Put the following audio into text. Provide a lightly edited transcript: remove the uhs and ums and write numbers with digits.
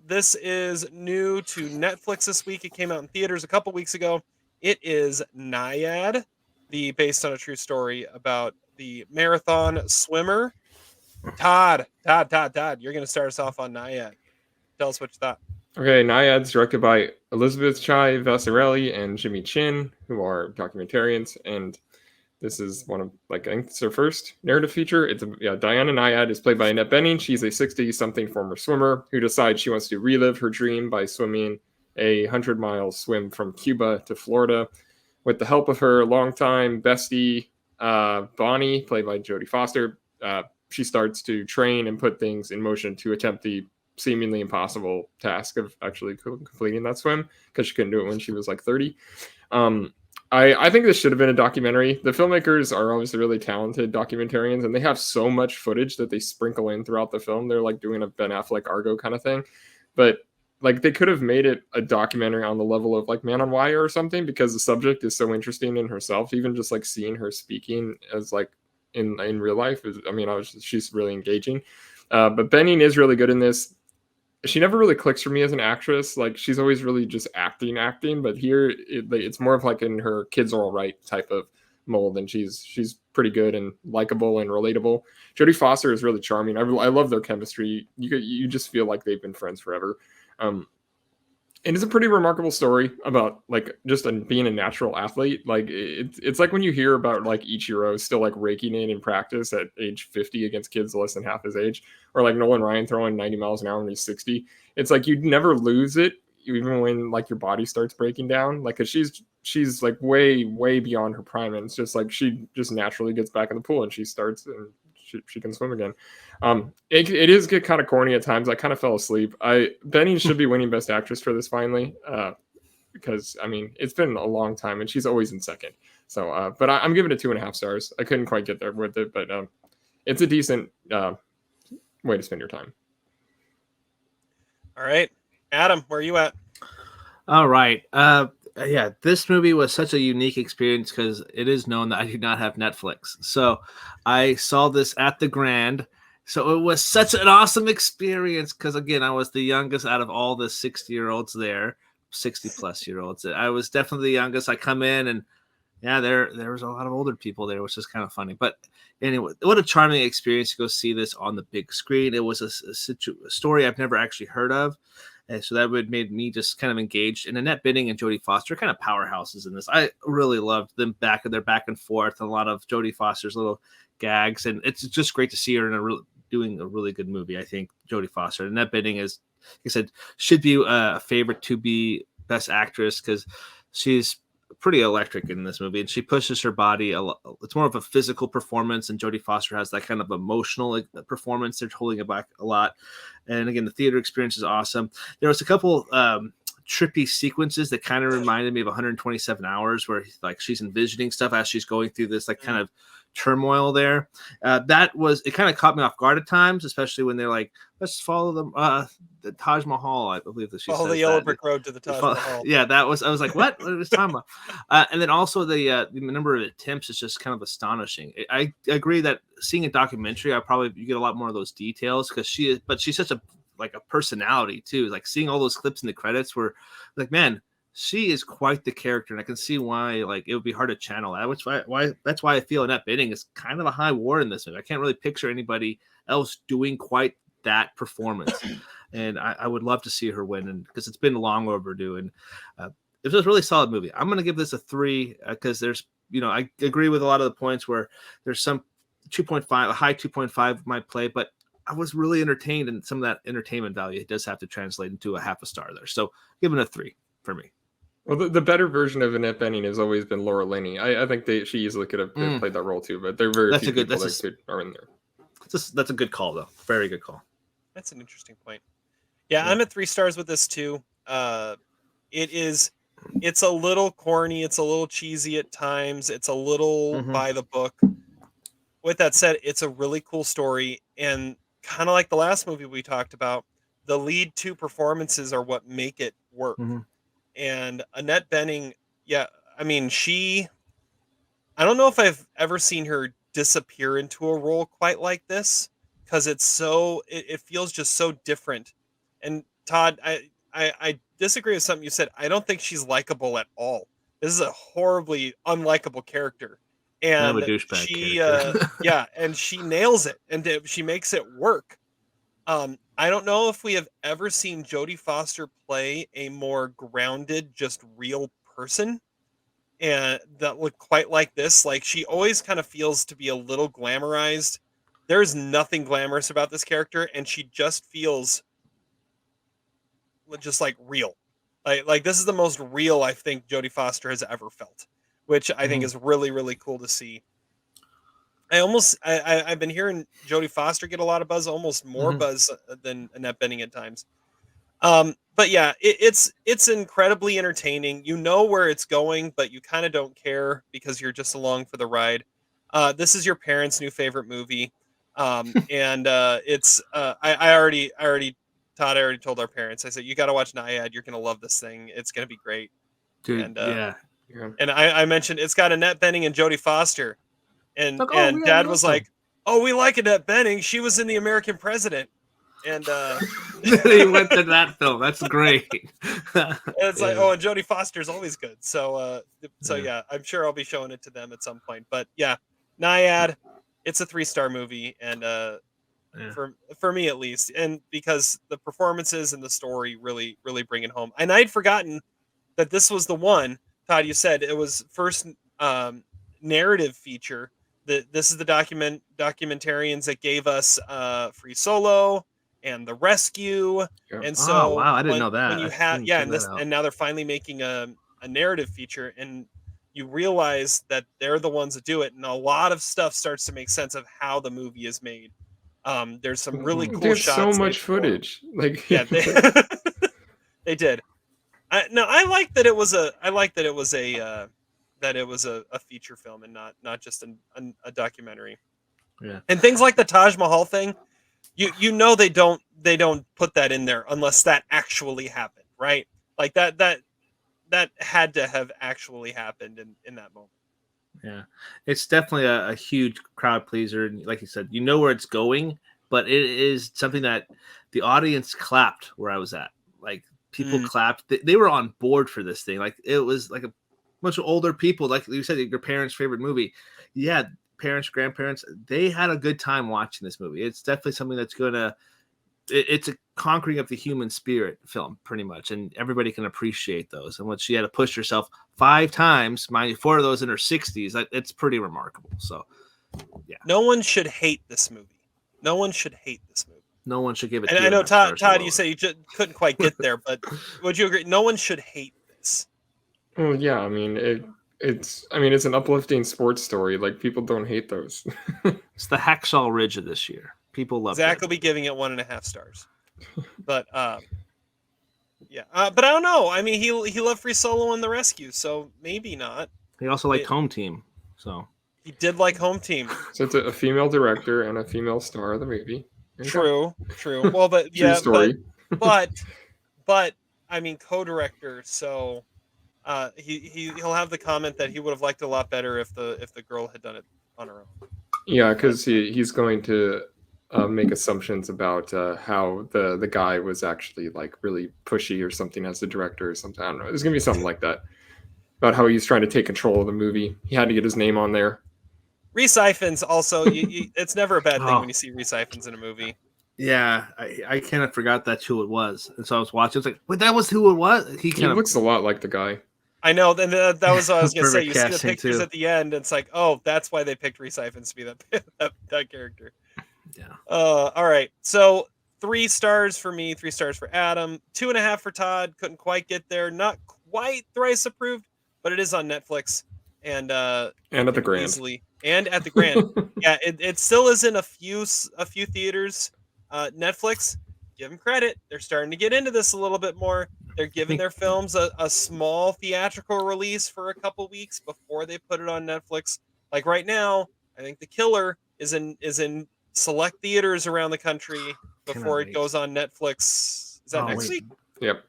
This is new to Netflix this week. It came out in theaters a couple weeks ago. It is NYAD, the based on a true story about the marathon swimmer. Todd, you're going to start us off on NYAD. Tell us what you thought. Okay, NYAD's directed by Elizabeth Chai Vasarely and Jimmy Chin, who are documentarians, and this is one of, like, I think it's her first narrative feature. Diana Nyad is played by Annette Bening. She's a 60-something former swimmer who decides she wants to relive her dream by swimming a 100-mile swim from Cuba to Florida. With the help of her longtime bestie, Bonnie, played by Jodie Foster, she starts to train and put things in motion to attempt the seemingly impossible task of actually completing that swim, because she couldn't do it when she was like 30. I think this should have been a documentary. The filmmakers are obviously really talented documentarians, and they have so much footage that they sprinkle in throughout the film. They're like doing a Ben Affleck Argo kind of thing. But like, they could have made it a documentary on the level of like Man on Wire or something, because the subject is so interesting in herself. Even just like seeing her speaking as like in real life is, she's really engaging. But Bening is really good in this. She never really clicks for me as an actress. Like, she's always really just acting, but here it's more of like in her Kids Are All Right type of mold, and she's pretty good and likable and relatable. Jodie Foster is really charming. I love their chemistry. You just feel like they've been friends forever. And it's a pretty remarkable story about like just being a natural athlete. Like, it's like when you hear about like Ichiro still like raking in practice at age 50 against kids less than half his age, or like Nolan Ryan throwing 90 miles an hour when he's 60. It's like you'd never lose it, even when like your body starts breaking down. Like, 'cause she's like way beyond her prime, and it's just like she just naturally gets back in the pool and she starts and she can swim again. It is get kind of corny at times. I kind of fell asleep. Benny should be winning Best Actress for this finally, because it's been a long time and she's always in second. So, but I'm giving it 2.5 stars. I couldn't quite get there with it, but it's a decent way to spend your time. All right, Adam, where are you at? All right. Yeah, this movie was such a unique experience because it is known that I do not have Netflix. So I saw this at the Grand. So it was such an awesome experience because, again, I was the youngest out of all the 60-year-olds there, 60-plus-year-olds. I was definitely the youngest. I come in and, yeah, there was a lot of older people there, which is kind of funny. But anyway, what a charming experience to go see this on the big screen. It was a story I've never actually heard of. And so that would made me just kind of engaged. And Annette Bening and Jodie Foster are kind of powerhouses in this. I really loved them back and forth, and a lot of Jodie Foster's little gags. And it's just great to see her doing a really good movie. I think Jodie Foster and Annette Bening is, like I said, should be a favorite to be Best Actress because she's pretty electric in this movie, and she pushes her body a lot. It's more of a physical performance, and Jodie Foster has that kind of emotional performance. They're holding it back a lot, and again, the theater experience is awesome. There was a couple trippy sequences that kind of reminded me of 127 Hours, where like she's envisioning stuff as she's going through this like kind of turmoil there. It kind of caught me off guard at times, especially when they're like, let's follow the Taj Mahal, I believe that she says. Follow the yellow brick road to the Taj Mahal. Yeah, I was like, what was talking about? And then also the number of attempts is just kind of astonishing. I agree that seeing a documentary, you get a lot more of those details because she's such a personality too. Like seeing all those clips in the credits were like, man, she is quite the character, and I can see why like it would be hard to channel that. That's why I feel Annette Bening is kind of a high war in this movie. I can't really picture anybody else doing quite that performance, and I would love to see her win, and because it's been long overdue. And it was a really solid movie. I'm going to give this a 3 because there's, I agree with a lot of the points where there's some 2.5, a high 2.5 might play, but I was really entertained, and some of that entertainment value it does have to translate into a half a star there. So give it a 3 for me. Well, the better version of Annette Bening has always been Laura Linney. I think she easily could have played that role too, but there are very few people that are in there. That's a good call, though. Very good call. That's an interesting point. Yeah, I'm at 3 stars with this too. It's a little corny. It's a little cheesy at times. It's a little by the book. With that said, it's a really cool story, and kind of like the last movie we talked about, the lead 2 performances are what make it work. And Annette Bening, I don't know if I've ever seen her disappear into a role quite like this, because it feels just so different. And Todd, I disagree with something you said. I don't think she's likable at all. This is a horribly unlikable character, Kind of a and douchebag she, character. yeah, and she nails it, and she makes it work. I don't know if we have ever seen Jodie Foster play a more grounded, just real person, and that look quite like this. Like she always kind of feels to be a little glamorized. There's nothing glamorous about this character, and she just feels just like real. Like this is the most real I think Jodie Foster has ever felt, which I think is really really cool to see. I've been hearing Jodie Foster get a lot of buzz, almost more buzz than Annette Bening at times. But yeah, it's incredibly entertaining. You know where it's going, but you kind of don't care because you're just along for the ride. This is your parents' new favorite movie, and it's I already Todd, I already told our parents. I said you got to watch NYAD. You're gonna love this thing. It's gonna be great. Dude, And yeah. and I mentioned it's got Annette Bening and Jodie Foster, and Like, oh, yeah, Dad we was love like, "Oh, we like Annette Bening. She was in The American President." And he went to that film. That's great. and it's like, Yeah. oh, and Jodie Foster's always good. So yeah, I'm sure I'll be showing it to them at some point. But yeah, NYAD, it's a 3-star movie, and Yeah. for me at least, and because the performances and the story really really bring it home. And I'd forgotten that this was the one, Todd. You said it was first narrative feature. This is the documentarians that gave us Free Solo and The Rescue. Yeah. And Oh, so wow, I didn't know when that. you I have didn't yeah, check and that this out. and now they're finally making a narrative feature, and you realize that they're the ones that do it, and a lot of stuff starts to make sense of how the movie is made. There's some really cool They had so shots. much footage. Like Yeah, they did. I like that it was a feature film and not just a documentary. Yeah. And things like the Taj Mahal thing, you know they don't put that in there unless that actually happened, right? Like that had to have actually happened in that moment. Yeah, it's definitely a huge crowd pleaser. And like you said, you know where it's going, but it is something that the audience clapped where I was at. Like people clapped. They were on board for this thing. Like it was like a bunch of older people. Like you said, your parents' favorite movie. Yeah, parents, grandparents, they had a good time watching this movie. It's definitely something that's gonna. It's a conquering of the human spirit film, pretty much, and everybody can appreciate those. And what she had to push herself 5 times, mind you, 4 of those in her 60s, it's pretty remarkable. So, yeah, No one should hate this movie. No one should hate this movie. no one should give it. And I know 2.5 stars Todd, or you lower. say you just couldn't quite get there, but would you agree? No one should hate this. Oh yeah, I mean it's an uplifting sports story. Like people don't hate those. It's the Hacksaw Ridge of this year. People love Zach it. will be giving it 1.5 stars. But yeah, but I don't know. I mean, he loved Free Solo and The Rescue, so maybe not. He also liked Home Team, so He did like Home Team. So it's a female director and a female star of the movie. There you go. True. Well, but True yeah, story. but I mean, co-director. So he'll have the comment that he would have liked it a lot better if the girl had done it on her own. Yeah, because he's going to make assumptions about how the guy was actually like really pushy or something as the director or something. I don't know. There's gonna be something like that about how he's trying to take control of the movie. He had to get his name on there. Reese Ifans also. It's never a bad thing when you see Reese Ifans in a movie. yeah, I kind of forgot that's who it was, and so I was watching. It's like, wait, that was who it was. He kind of looks a lot like the guy. I know, and that was what I was gonna say. Perfect You see the casting, pictures too. at the end, and it's like, oh, that's why they picked Reese Ifans to be that character. Yeah. All right. So 3 stars for me, 3 stars for Adam, 2.5 for Todd. Couldn't quite get there. Not quite thrice approved, but it is on Netflix and at the Grand. Easily, and at the Grand. Yeah, it still is in a few theaters. Netflix, give them credit. They're starting to get into this a little bit more. They're giving their films a small theatrical release for a couple weeks before they put it on Netflix. Like right now, I think The Killer is in select theaters around the country before it goes on Netflix. Is that next week? Yep.